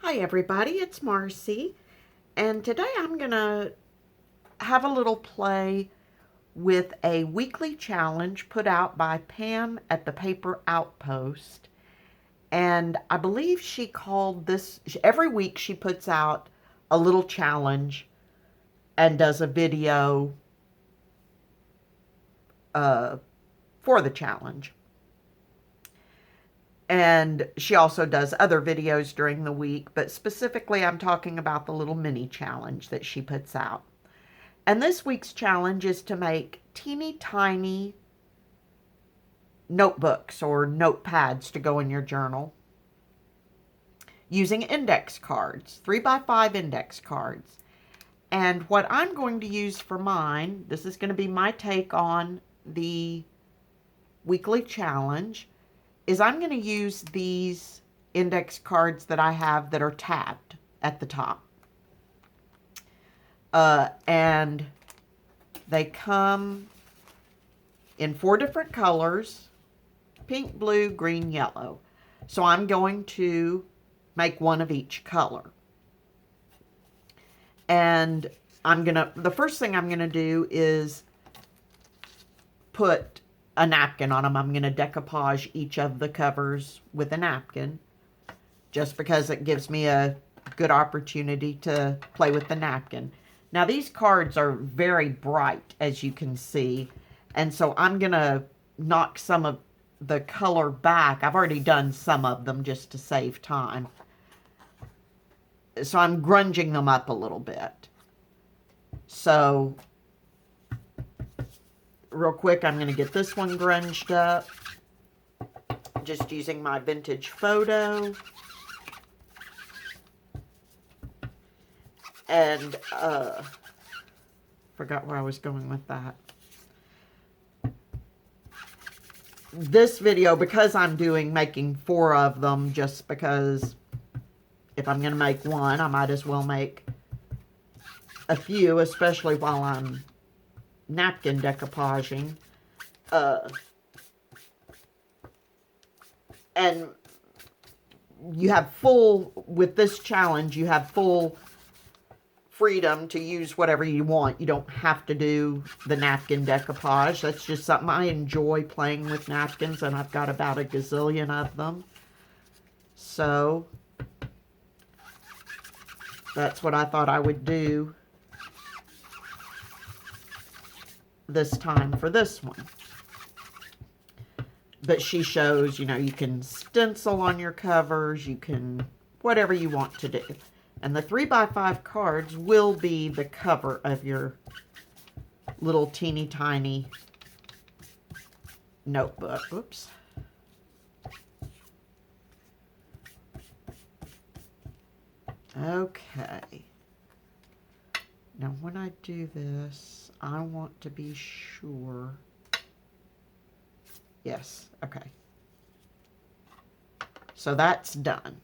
Hi everybody, it's Marcy, and today I'm gonna have a little play with a weekly challenge put out by Pam at the Paper Outpost. And I believe she called this, every week she puts out a little challenge and does a video for the challenge. And she also does other videos during the week, but specifically I'm talking about the little mini challenge that she puts out. And this week's challenge is to make teeny tiny notebooks or notepads to go in your journal using index cards, 3x5 index cards. And what I'm going to use for mine, this is going to be my take on the weekly challenge, is I'm going to use these index cards that I have that are tabbed at the top. And they come in 4 different colors: pink, blue, green, yellow. So I'm going to make one of each color. And the first thing I'm gonna do is put a napkin on them. I'm gonna decoupage each of the covers with a napkin, just because it gives me a good opportunity to play with the napkin. Now these cards are very bright, as you can see, and so I'm gonna knock some of the color back. I've already done some of them just to save time. So I'm grunging them up a little bit. So real quick, I'm going to get this one grunged up, just using my vintage photo. And forgot where I was going with that. This video, because I'm making 4 of them, just because if I'm going to make one, I might as well make a few, especially while I'm napkin decoupaging. And you have with this challenge, you have full freedom to use whatever you want. You don't have to do the napkin decoupage. That's just something I enjoy, playing with napkins, and I've got about a gazillion of them. So that's what I thought I would do this time for this one. But she shows, you can stencil on your covers, you can, whatever you want to do. And the 3x5 cards will be the cover of your little teeny tiny notebook. Oops. Okay. Now when I do this, I want to be sure. Yes, okay. So that's done.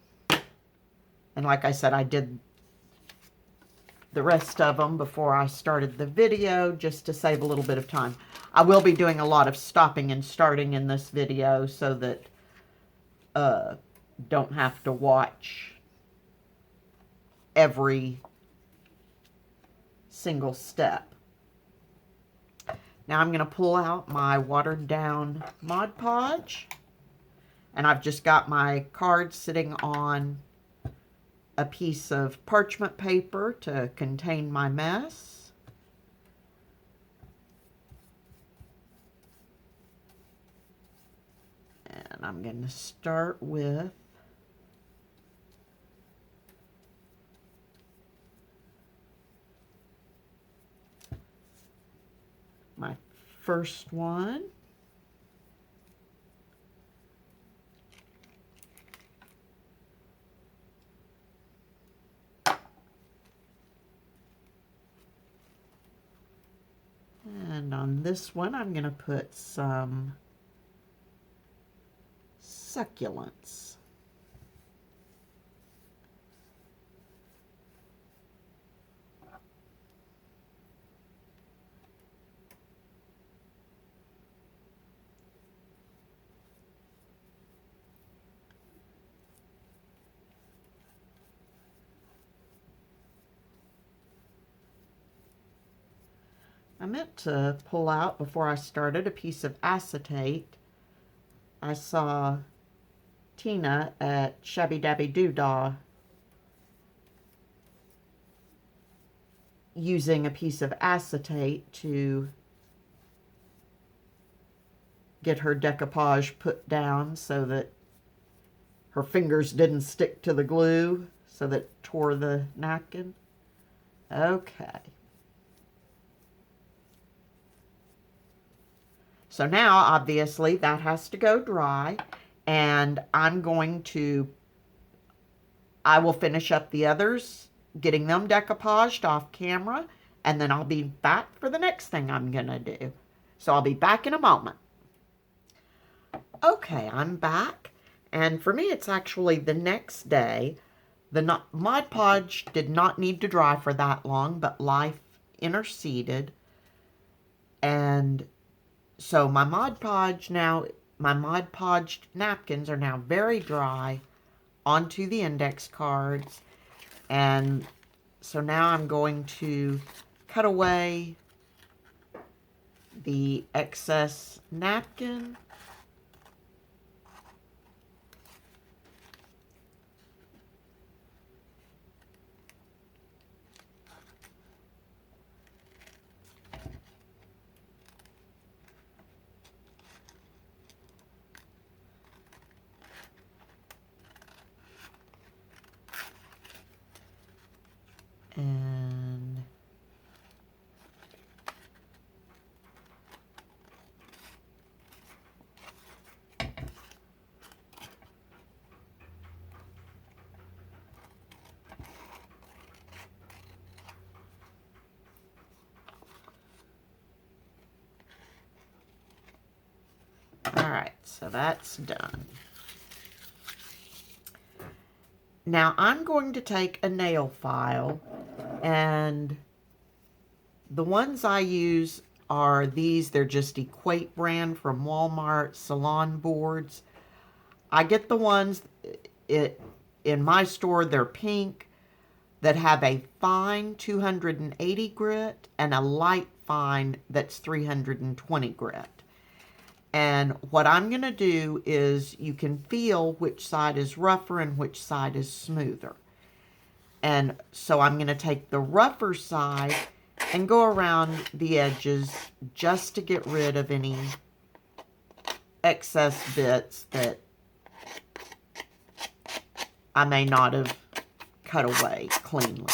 And like I said, I did the rest of them before I started the video, just to save a little bit of time. I will be doing a lot of stopping and starting in this video, so that don't have to watch every single step. Now I'm going to pull out my watered down Mod Podge, and I've just got my cards sitting on a piece of parchment paper to contain my mess. And I'm going to start with my first one. And on this one, I'm going to put some succulents. I meant to pull out before I started a piece of acetate. I saw Tina at Shabby Dabby Doodah using a piece of acetate to get her decoupage put down so that her fingers didn't stick to the glue so that it tore the napkin. Okay. So now, obviously, that has to go dry, and I will finish up the others, getting them decoupaged off camera, and then I'll be back for the next thing I'm going to do. So I'll be back in a moment. Okay, I'm back, and for me, it's actually the next day. The Mod Podge did not need to dry for that long, but life interceded, and so my Mod Podge napkins are now very dry onto the index cards. And so now I'm going to cut away the excess napkin. And all right, so that's done. Now I'm going to take a nail file, and the ones I use are these. They're just Equate brand from Walmart, salon boards. I get the ones in my store, they're pink, that have a fine 280 grit and a light fine that's 320 grit. And what I'm going to do is you can feel which side is rougher and which side is smoother. And so I'm going to take the rougher side and go around the edges just to get rid of any excess bits that I may not have cut away cleanly.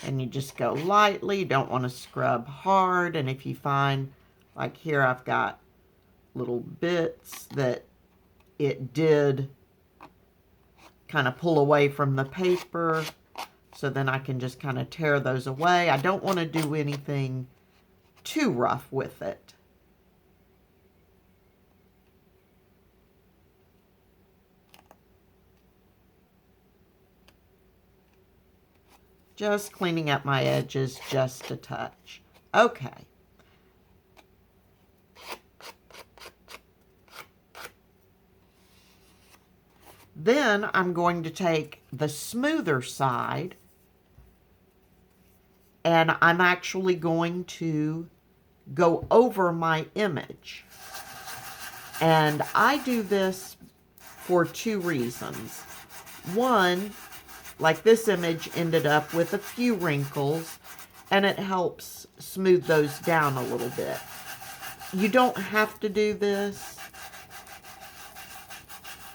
And you just go lightly, you don't want to scrub hard. And if you find, like here, I've got little bits that it did kind of pull away from the paper, so then I can just kind of tear those away. I don't want to do anything too rough with it. Just cleaning up my edges just a touch. Okay. Then I'm going to take the smoother side, and I'm actually going to go over my image. And I do this for two reasons. One, like this image ended up with a few wrinkles, and it helps smooth those down a little bit. You don't have to do this,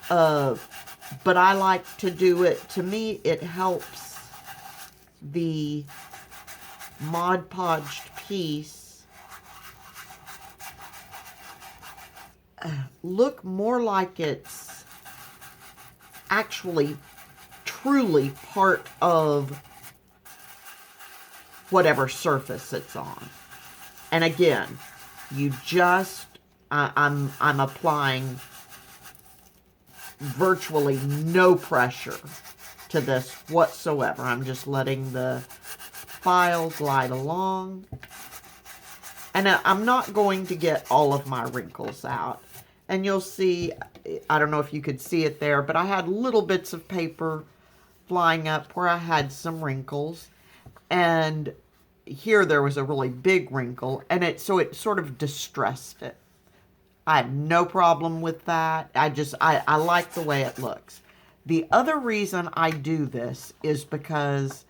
but I like to do it. To me, it helps the Mod Podged piece look more like it's actually truly part of whatever surface it's on. And again, you just, I'm applying virtually no pressure to this whatsoever. I'm just letting the file glide along. And I'm not going to get all of my wrinkles out. And you'll see, I don't know if you could see it there, but I had little bits of paper flying up where I had some wrinkles. And here there was a really big wrinkle, and so it sort of distressed it. I have no problem with that. I like the way it looks. The other reason I do this is because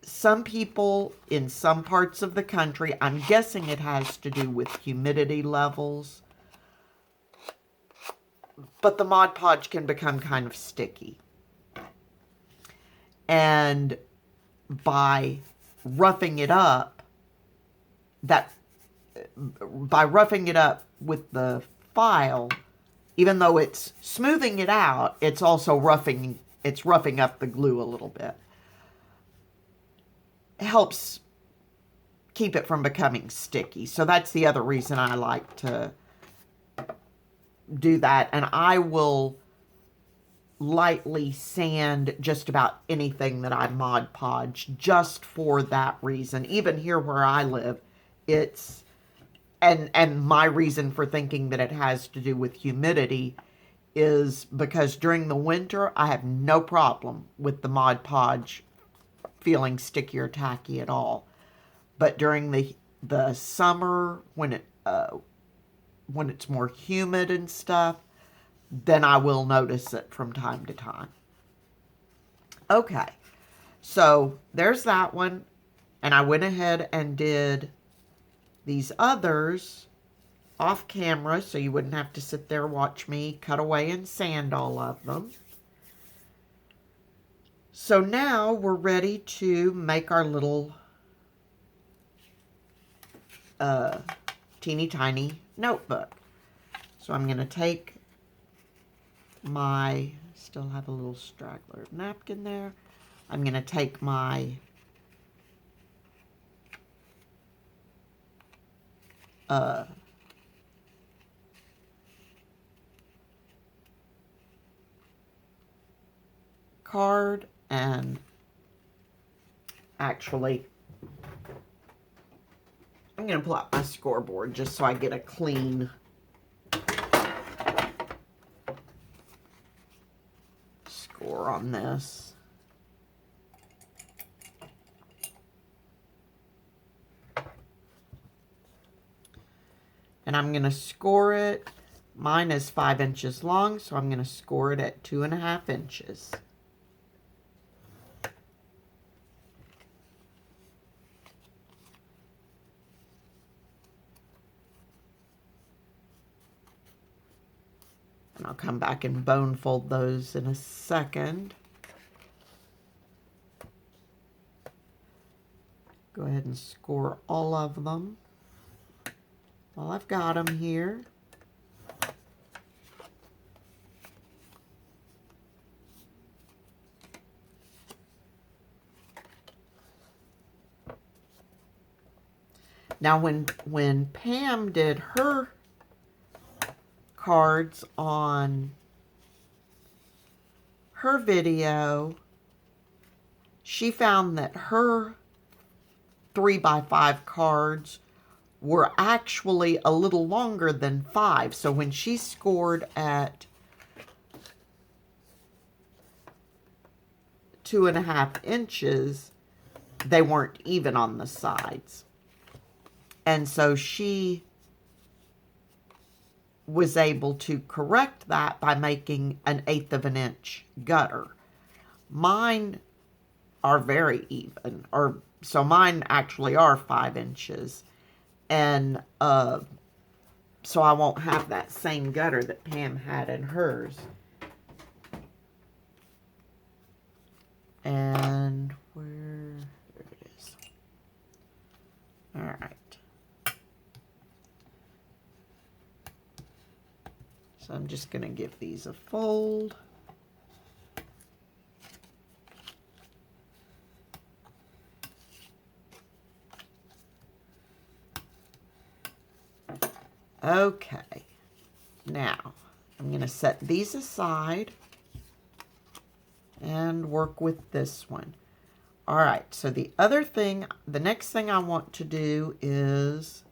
some people in some parts of the country, I'm guessing it has to do with humidity levels, but the Mod Podge can become kind of sticky. And by roughing it up, with the file, even though it's smoothing it out, it's also roughing up the glue a little bit. It helps keep it from becoming sticky. So that's the other reason I like to do that. And I will lightly sand just about anything that I Mod Podge just for that reason. Even here where I live, it's, and my reason for thinking that it has to do with humidity is because during the winter, I have no problem with the Mod Podge feeling sticky or tacky at all. But during the summer, when it's more humid and stuff, then I will notice it from time to time. Okay, so there's that one. And I went ahead and did these others off camera so you wouldn't have to sit there and watch me cut away and sand all of them. So now we're ready to make our little teeny tiny notebook. So I'm going to take my, still have a little straggler napkin there. I'm going to take my card and actually I'm going to pull out my scoreboard just so I get a clean score on this. And I'm going to score it. Mine is 5 inches long, so I'm going to score it at 2.5 inches. And I'll come back and bone fold those in a second. Go ahead and score all of them. Well, I've got them here. Now, when Pam did her cards on her video, she found that her 3x5 cards were actually a little longer than 5. So when she scored at 2.5 inches, they weren't even on the sides. And so she was able to correct that by making an 1/8 of an inch gutter. Mine are very even, so mine actually are 5 inches. And so I won't have that same gutter that Pam had in hers. And there it is. All right. So I'm just going to give these a fold. Okay, now I'm going to set these aside and work with this one. All right, so the next thing I want to do is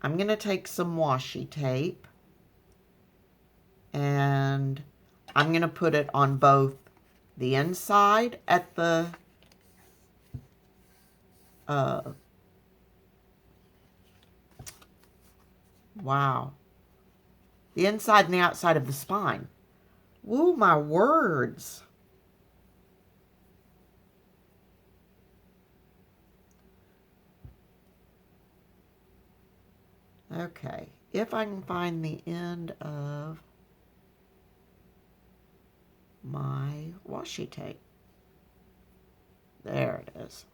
I'm going to take some washi tape and I'm going to put it on both the inside at the wow. The inside and the outside of the spine. Woo, my words. Okay, if I can find the end of my washi tape. There it is.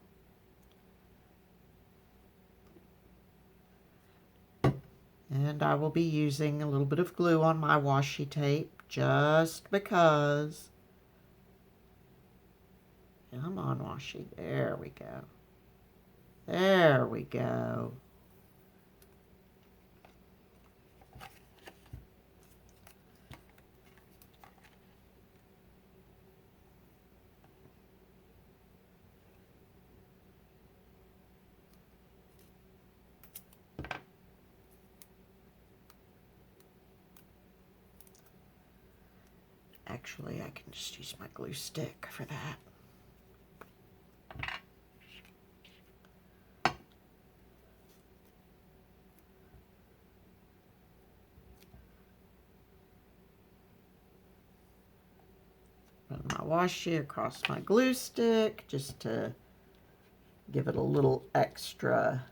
And I will be using a little bit of glue on my washi tape just because. Come on, washi. There we go. There we go. Actually, I can just use my glue stick for that. Run my washi across my glue stick just to give it a little extra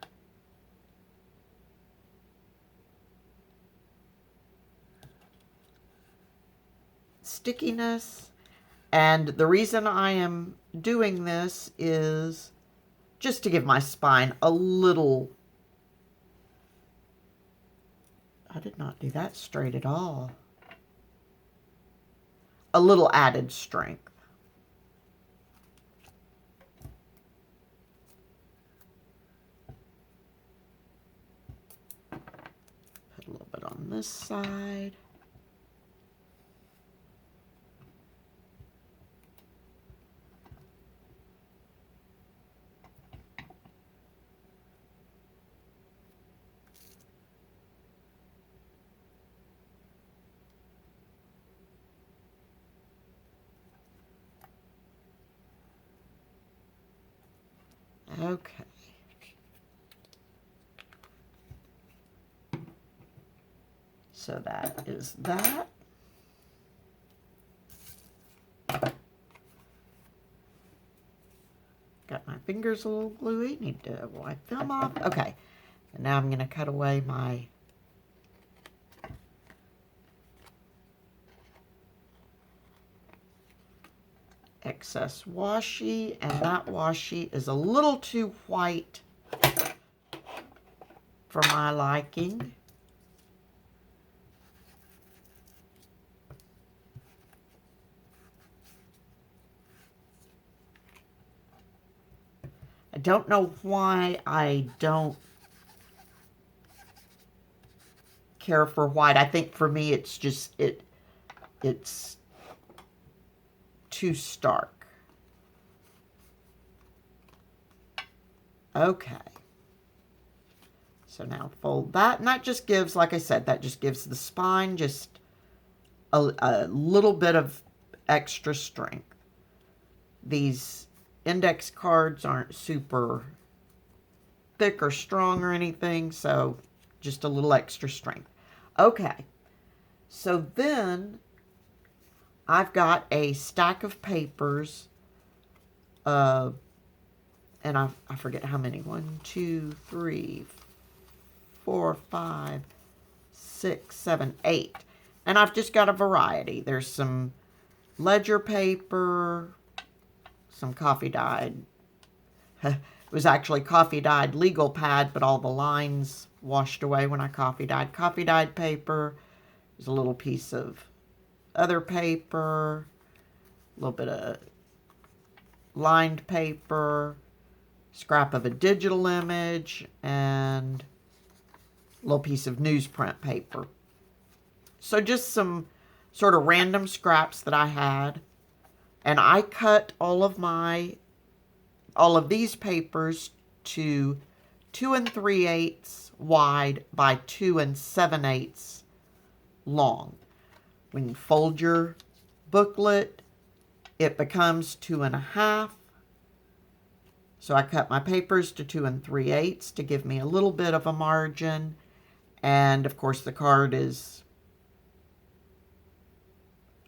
stickiness. And the reason I am doing this is just to give my spine a little, I did not do that straight at all, a little added strength. Put a little bit on this side. Okay. So that is that. Got my fingers a little gluey. Need to wipe them off. Okay. And now I'm going to cut away my excess washi, and that washi is a little too white for my liking. I don't know why I don't care for white. I think for me it's just it's too stark. Okay. So now fold that, and that just gives, like I said, that just gives the spine just a little bit of extra strength. These index cards aren't super thick or strong or anything, so just a little extra strength. Okay, so then I've got a stack of papers, and I forget how many. 1, 2, 3, 4, 5, 6, 7, 8. And I've just got a variety. There's some ledger paper, some coffee dyed. It was actually coffee dyed legal pad, but all the lines washed away when I coffee dyed paper. There's a little piece of other paper, a little bit of lined paper, scrap of a digital image, and a little piece of newsprint paper. So just some sort of random scraps that I had. And I cut all of these papers to 2 3/8 wide by 2 7/8 long. When you fold your booklet, it becomes 2 1/2. So I cut my papers to 2 3/8 to give me a little bit of a margin. And of course the card is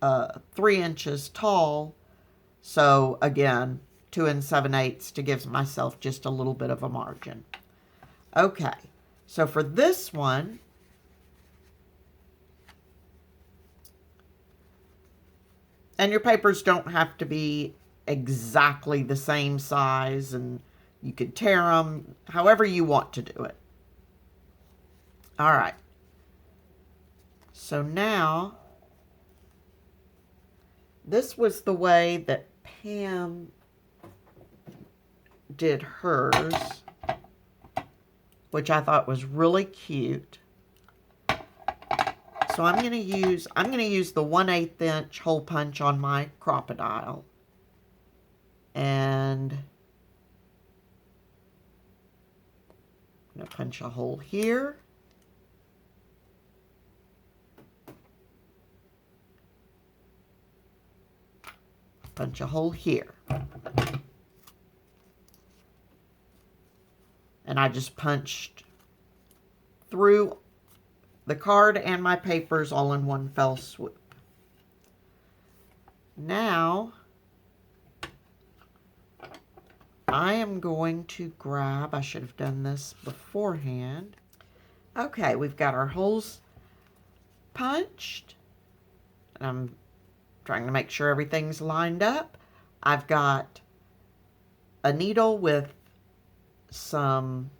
3 inches tall. So again, 2 7/8 to give myself just a little bit of a margin. Okay, so for this one, and your papers don't have to be exactly the same size, and you could tear them however you want to do it. All right. So now, this was the way that Pam did hers, which I thought was really cute. So I'm going to use the 1/8 inch hole punch on my crocodile. And I'm going to punch a hole here. Punch a hole here. And I just punched through the card and my papers all in one fell swoop. Now, I am going to grab, I should have done this beforehand. Okay, we've got our holes punched. I'm trying to make sure everything's lined up. I've got a needle with some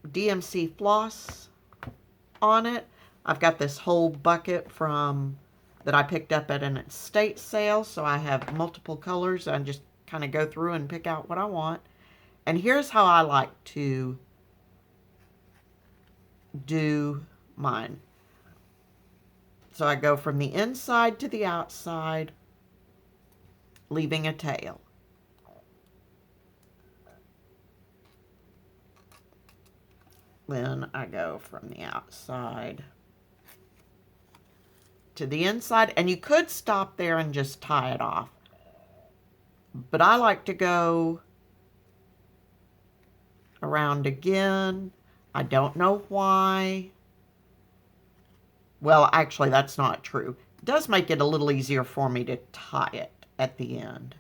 DMC floss on it. I've got this whole bucket that I picked up at an estate sale, so I have multiple colors. I just kind of go through and pick out what I want. And here's how I like to do mine. So I go from the inside to the outside, leaving a tail. Then I go from the outside to the inside, and you could stop there and just tie it off. But I like to go around again. I don't know why. Well, actually, that's not true. It does make it a little easier for me to tie it at the end.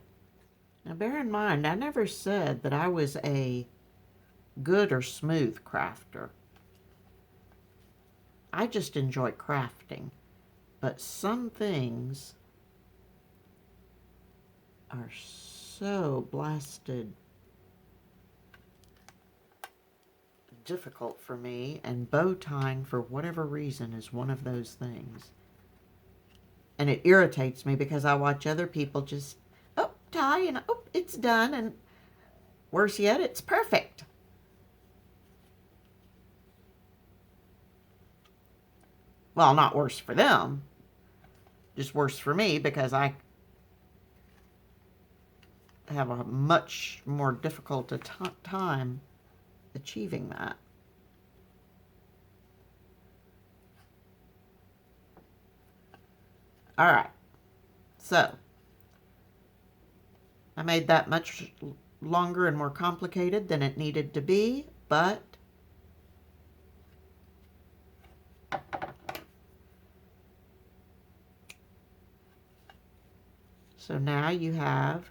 Now, bear in mind, I never said that I was a good or smooth crafter. I just enjoy crafting. But some things are so blasted difficult for me, and bow tying, for whatever reason, is one of those things. And it irritates me because I watch other people just, tie, and it's done, and worse yet, it's perfect. Well, not worse for them, just worse for me, because I have a much more difficult time achieving that. All right, so I made that much longer and more complicated than it needed to be, but so now you have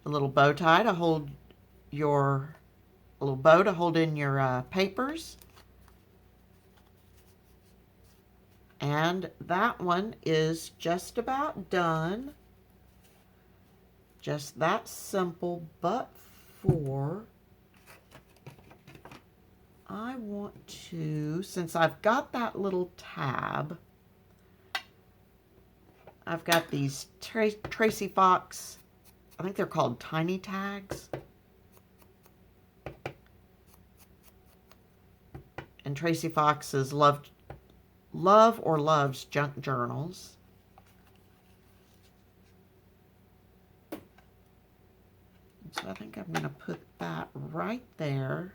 a little bow tie to hold a little bow to hold in your papers. And that one is just about done. Just that simple, but I want to, since I've got that little tab, I've got these Tracy Fox, I think they're called tiny tags. And Tracy Fox has loved love or loves junk journals. So I think I'm going to put that right there.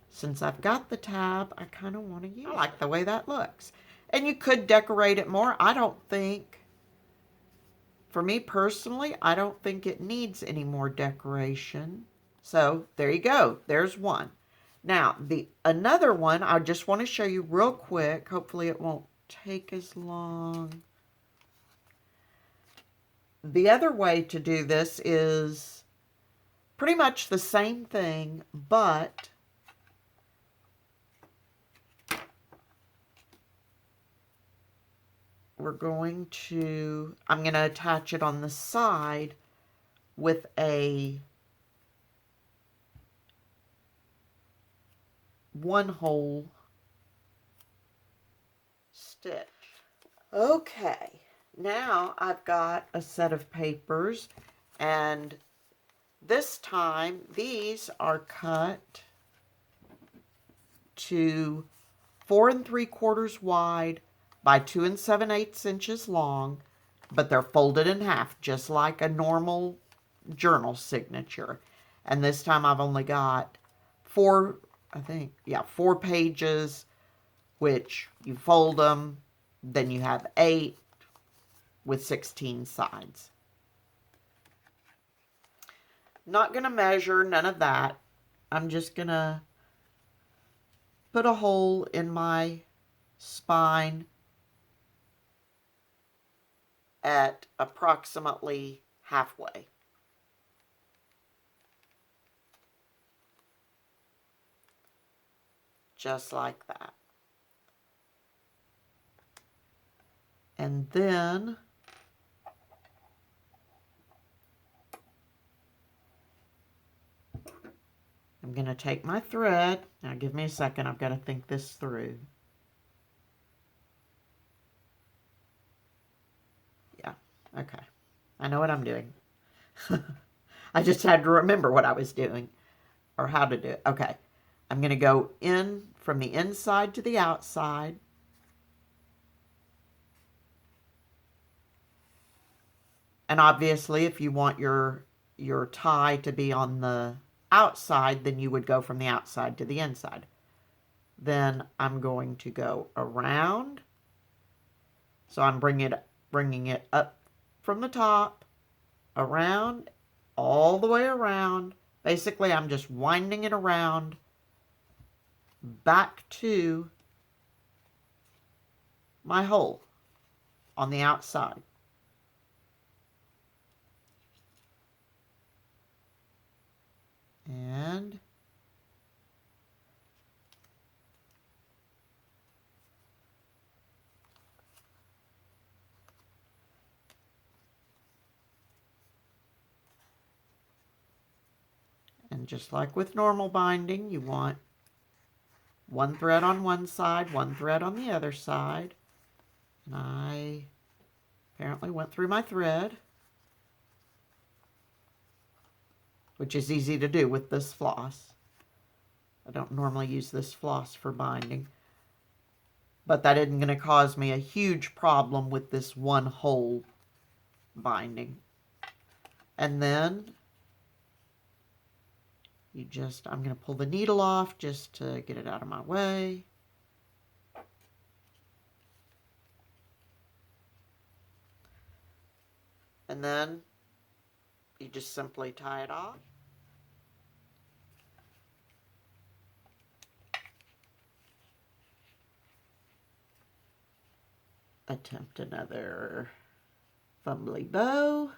Since I've got the tab, I kind of want to use it. I like the way that looks. And you could decorate it more. I don't think, for me personally, I don't think it needs any more decoration. So there you go. There's one. Now, another one, I just want to show you real quick. Hopefully it won't take as long. The other way to do this is pretty much the same thing, but I'm going to attach it on the side with a one-hole stitch. Okay, now I've got a set of papers, and this time these are cut to 4 3/4 wide by 2 7/8 inches long, but they're folded in half, just like a normal journal signature. And this time I've only got 4 pages, which you fold them, then you have 8 with 16 sides. Not going to measure, none of that. I'm just going to put a hole in my spine at approximately halfway. Just like that. And then I'm going to take my thread. Now give me a second, I've got to think this through. Yeah, okay. I know what I'm doing. I just had to remember what I was doing or how to do it. Okay, I'm going to go in from the inside to the outside. And obviously, if you want your tie to be on the outside, then you would go from the outside to the inside. Then I'm going to go around. So I'm bringing it up from the top, around, all the way around. Basically, I'm just winding it around back to my hole on the outside. And just like with normal binding, you want one thread on one side, one thread on the other side. And I apparently went through my thread, which is easy to do with this floss. I don't normally use this floss for binding, but that isn't going to cause me a huge problem with this one hole binding. And then I'm going to pull the needle off just to get it out of my way. And then you just simply tie it off. Attempt another fumbly bow.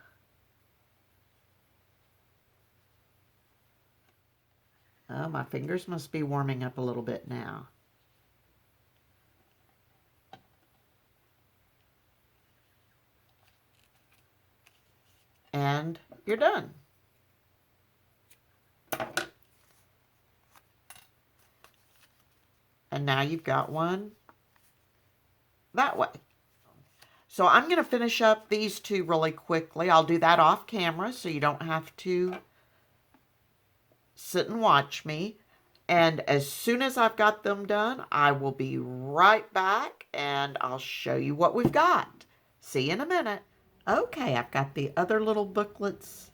Oh, my fingers must be warming up a little bit now. And you're done. And now you've got one that way. So I'm going to finish up these two really quickly. I'll do that off camera so you don't have to sit and watch me. And as soon as I've got them done, I will be right back and I'll show you what we've got. See you in a minute. Okay, I've got the other little booklets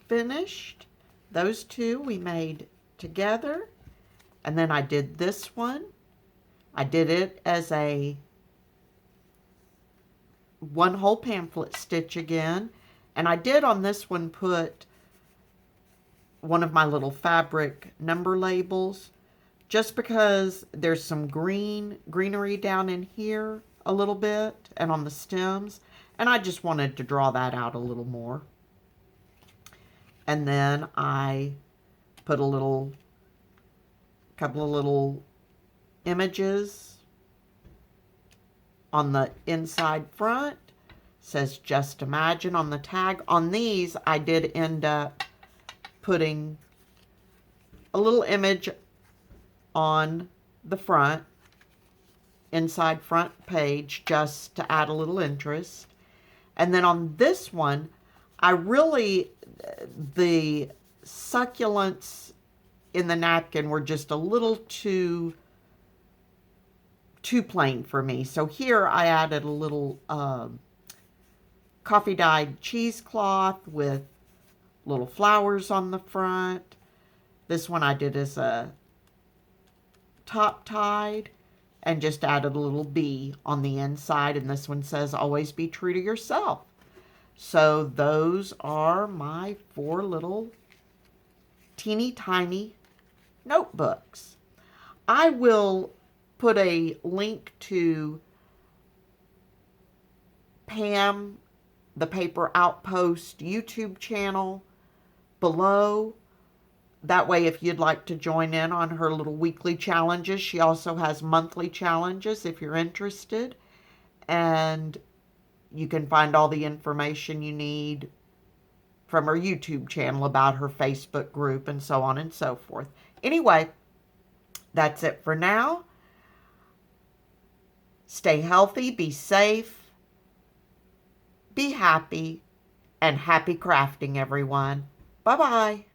finished. Those two we made together. And then I did this one. I did it as a one whole pamphlet stitch again. And I did on this one put one of my little fabric number labels, just because there's some greenery down in here a little bit and on the stems, and I just wanted to draw that out a little more. And then I put a couple of little images on the inside front. Says Just Imagine on the tag. On these, I did end up putting a little image on the front, inside front page, just to add a little interest. And then on this one, the succulents in the napkin were just a little too plain for me. So here I added a little coffee dyed cheesecloth with little flowers on the front. This one I did as a top tied and just added a little bee on the inside. And this one says, always be true to yourself. So those are my 4 little teeny tiny notebooks. I will put a link to Pam, the Paper Outpost YouTube channel below. That way, if you'd like to join in on her little weekly challenges, she also has monthly challenges if you're interested. And you can find all the information you need from her YouTube channel about her Facebook group and so on and so forth. Anyway, that's it for now. Stay healthy, be safe, be happy, and happy crafting, everyone. Bye-bye.